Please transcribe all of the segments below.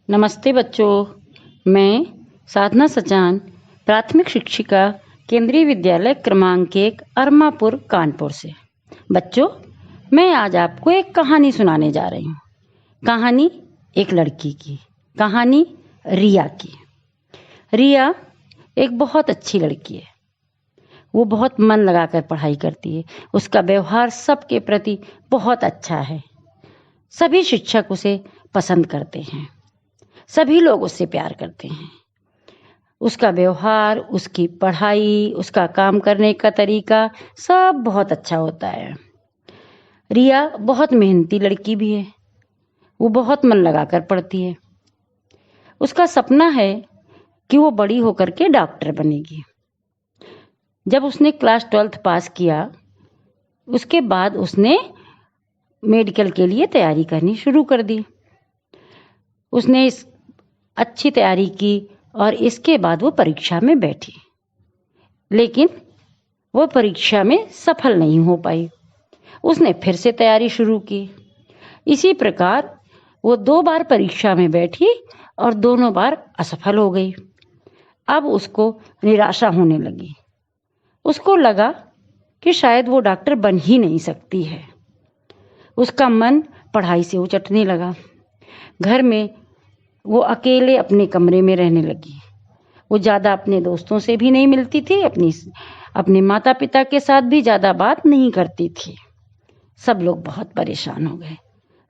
नमस्ते बच्चों, मैं साधना सचान, प्राथमिक शिक्षिका, केंद्रीय विद्यालय क्रमांक 1, अरमापुर, कानपुर से। बच्चों, मैं आज आपको एक कहानी सुनाने जा रही हूँ। कहानी एक लड़की की, कहानी रिया की। रिया एक बहुत अच्छी लड़की है। वो बहुत मन लगाकर पढ़ाई करती है। उसका व्यवहार सबके प्रति बहुत अच्छा है। सभी शिक्षक उसे पसंद करते हैं। सभी लोग उससे प्यार करते हैं। उसका व्यवहार, उसकी पढ़ाई, उसका काम करने का तरीका सब बहुत अच्छा होता है। रिया बहुत मेहनती लड़की भी है। वो बहुत मन लगाकर पढ़ती है। उसका सपना है कि वो बड़ी होकर के डॉक्टर बनेगी। जब उसने क्लास 12th पास किया, उसके बाद उसने मेडिकल के लिए तैयारी करनी शुरू कर दी। उसने इस अच्छी तैयारी की और इसके बाद वो परीक्षा में बैठी, लेकिन वो परीक्षा में सफल नहीं हो पाई। उसने फिर से तैयारी शुरू की। इसी प्रकार वो 2 बार परीक्षा में बैठी और दोनों बार असफल हो गई। अब उसको निराशा होने लगी। उसको लगा कि शायद वो डॉक्टर बन ही नहीं सकती है। उसका मन पढ़ाई से उचटने लगा। घर में वो अकेले अपने कमरे में रहने लगी। वो ज़्यादा अपने दोस्तों से भी नहीं मिलती थी, अपने माता पिता के साथ भी ज़्यादा बात नहीं करती थी। सब लोग बहुत परेशान हो गए।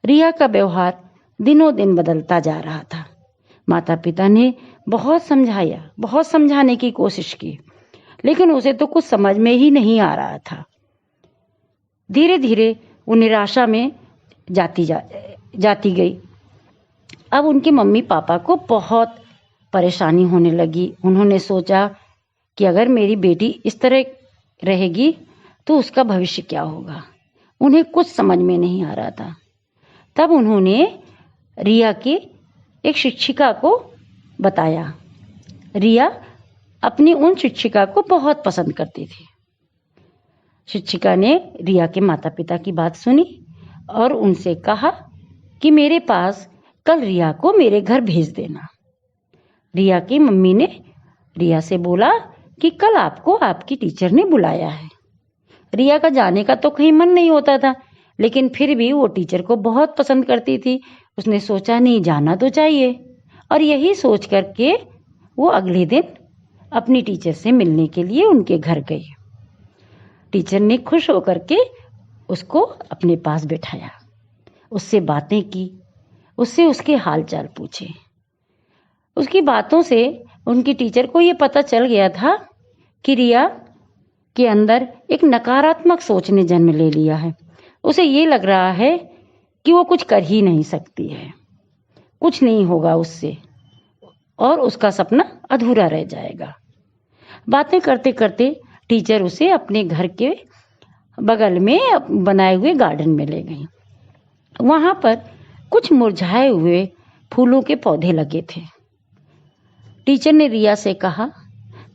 रिया का व्यवहार दिनों दिन बदलता जा रहा था। माता पिता ने बहुत समझाया, बहुत समझाने की कोशिश की, लेकिन उसे तो कुछ समझ में ही नहीं आ रहा था। धीरे धीरे वो निराशा में जाती गई। अब उनके मम्मी पापा को बहुत परेशानी होने लगी। उन्होंने सोचा कि अगर मेरी बेटी इस तरह रहेगी तो उसका भविष्य क्या होगा। उन्हें कुछ समझ में नहीं आ रहा था। तब उन्होंने रिया की एक शिक्षिका को बताया। रिया अपनी उन शिक्षिका को बहुत पसंद करती थी। शिक्षिका ने रिया के माता पिता की बात सुनी और उनसे कहा कि मेरे पास कल रिया को मेरे घर भेज देना। रिया की मम्मी ने रिया से बोला कि कल आपको आपकी टीचर ने बुलाया है। रिया का जाने का तो कहीं मन नहीं होता था, लेकिन फिर भी वो टीचर को बहुत पसंद करती थी। उसने सोचा नहीं, जाना तो चाहिए, और यही सोच करके वो अगले दिन अपनी टीचर से मिलने के लिए उनके घर गई। टीचर ने खुश होकर के उसको अपने पास बैठाया, उससे बातें की, उससे उसके हाल चाल पूछे। उसकी बातों से उनकी टीचर को ये पता चल गया था कि रिया के अंदर एक नकारात्मक सोच ने जन्म ले लिया है। उसे ये लग रहा है कि वो कुछ कर ही नहीं सकती है, कुछ नहीं होगा उससे, और उसका सपना अधूरा रह जाएगा। बातें करते करते टीचर उसे अपने घर के बगल में बनाए हुए गार्डन में ले गई। वहां पर कुछ मुरझाए हुए फूलों के पौधे लगे थे। टीचर ने रिया से कहा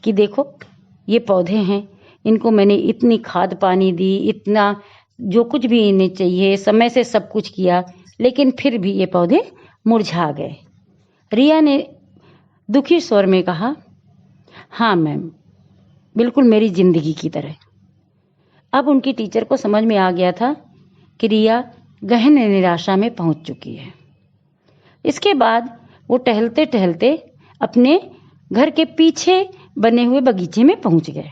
कि देखो, ये पौधे हैं, इनको मैंने इतनी खाद पानी दी, इतना जो कुछ भी इन्हें चाहिए समय से सब कुछ किया, लेकिन फिर भी ये पौधे मुरझा गए। रिया ने दुखी स्वर में कहा, हाँ मैम, बिल्कुल मेरी जिंदगी की तरह। अब उनकी टीचर को समझ में आ गया था कि रिया गहन निराशा में पहुंच चुकी है। इसके बाद वो टहलते टहलते अपने घर के पीछे बने हुए बगीचे में पहुंच गए।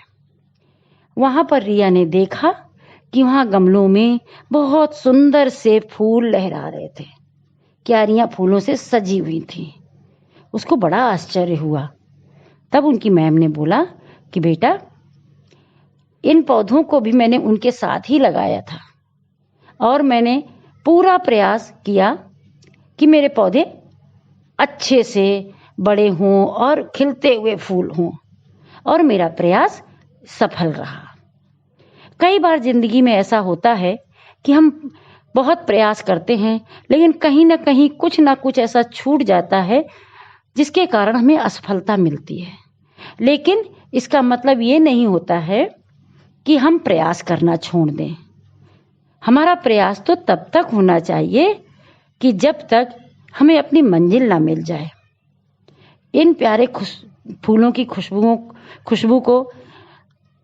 वहां पर रिया ने देखा कि वहां गमलों में बहुत सुंदर से फूल लहरा रहे थे। क्यारियां फूलों से सजी हुई थी। उसको बड़ा आश्चर्य हुआ। तब उनकी मैम ने बोला कि बेटा, इन पौधों को भी मैंने उनके साथ ही लगाया था, और मैंने पूरा प्रयास किया कि मेरे पौधे अच्छे से बड़े हों और खिलते हुए फूल हों, और मेरा प्रयास सफल रहा। कई बार जिंदगी में ऐसा होता है कि हम बहुत प्रयास करते हैं, लेकिन कहीं ना कहीं कुछ ना कुछ ऐसा छूट जाता है जिसके कारण हमें असफलता मिलती है। लेकिन इसका मतलब ये नहीं होता है कि हम प्रयास करना छोड़ दें। हमारा प्रयास तो तब तक होना चाहिए कि जब तक हमें अपनी मंजिल ना मिल जाए। इन प्यारे फूलों की खुशबू को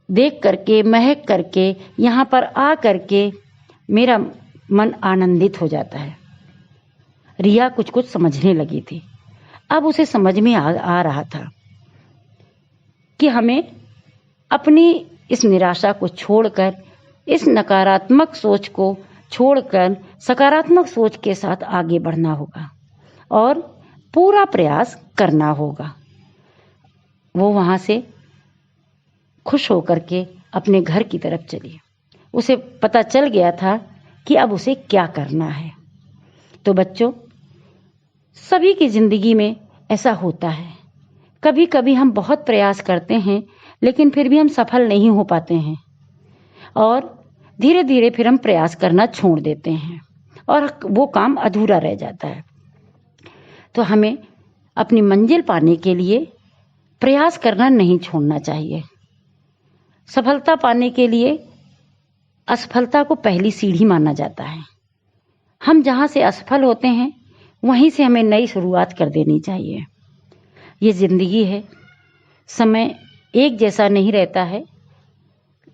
देख करके, महक करके, यहाँ पर आ करके मेरा मन आनंदित हो जाता है। रिया कुछ कुछ समझने लगी थी। अब उसे समझ में आ रहा था कि हमें अपनी इस निराशा को छोड़कर, इस नकारात्मक सोच को छोड़कर सकारात्मक सोच के साथ आगे बढ़ना होगा और पूरा प्रयास करना होगा। वो वहाँ से खुश होकर के अपने घर की तरफ चली। उसे पता चल गया था कि अब उसे क्या करना है। तो बच्चों, सभी की जिंदगी में ऐसा होता है। कभी कभी हम बहुत प्रयास करते हैं लेकिन फिर भी हम सफल नहीं हो पाते हैं और धीरे धीरे फिर हम प्रयास करना छोड़ देते हैं और वो काम अधूरा रह जाता है। तो हमें अपनी मंजिल पाने के लिए प्रयास करना नहीं छोड़ना चाहिए। सफलता पाने के लिए असफलता को पहली सीढ़ी माना जाता है। हम जहाँ से असफल होते हैं वहीं से हमें नई शुरुआत कर देनी चाहिए। ये जिंदगी है, समय एक जैसा नहीं रहता है।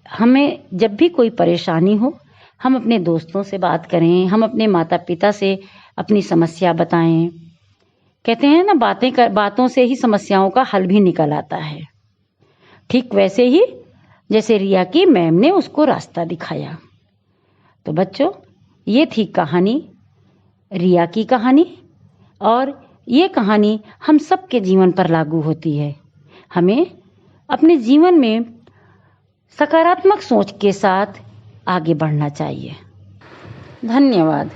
हमें जब भी कोई परेशानी हो, हम अपने दोस्तों से बात करें, हम अपने माता पिता से अपनी समस्या बताएं। कहते हैं ना, बातों से ही समस्याओं का हल भी निकल आता है। ठीक वैसे ही जैसे रिया की मैम ने उसको रास्ता दिखाया। तो बच्चों, ये थी कहानी, रिया की कहानी, और ये कहानी हम सबके जीवन पर लागू होती है। हमें अपने जीवन में सकारात्मक सोच के साथ आगे बढ़ना चाहिए। धन्यवाद।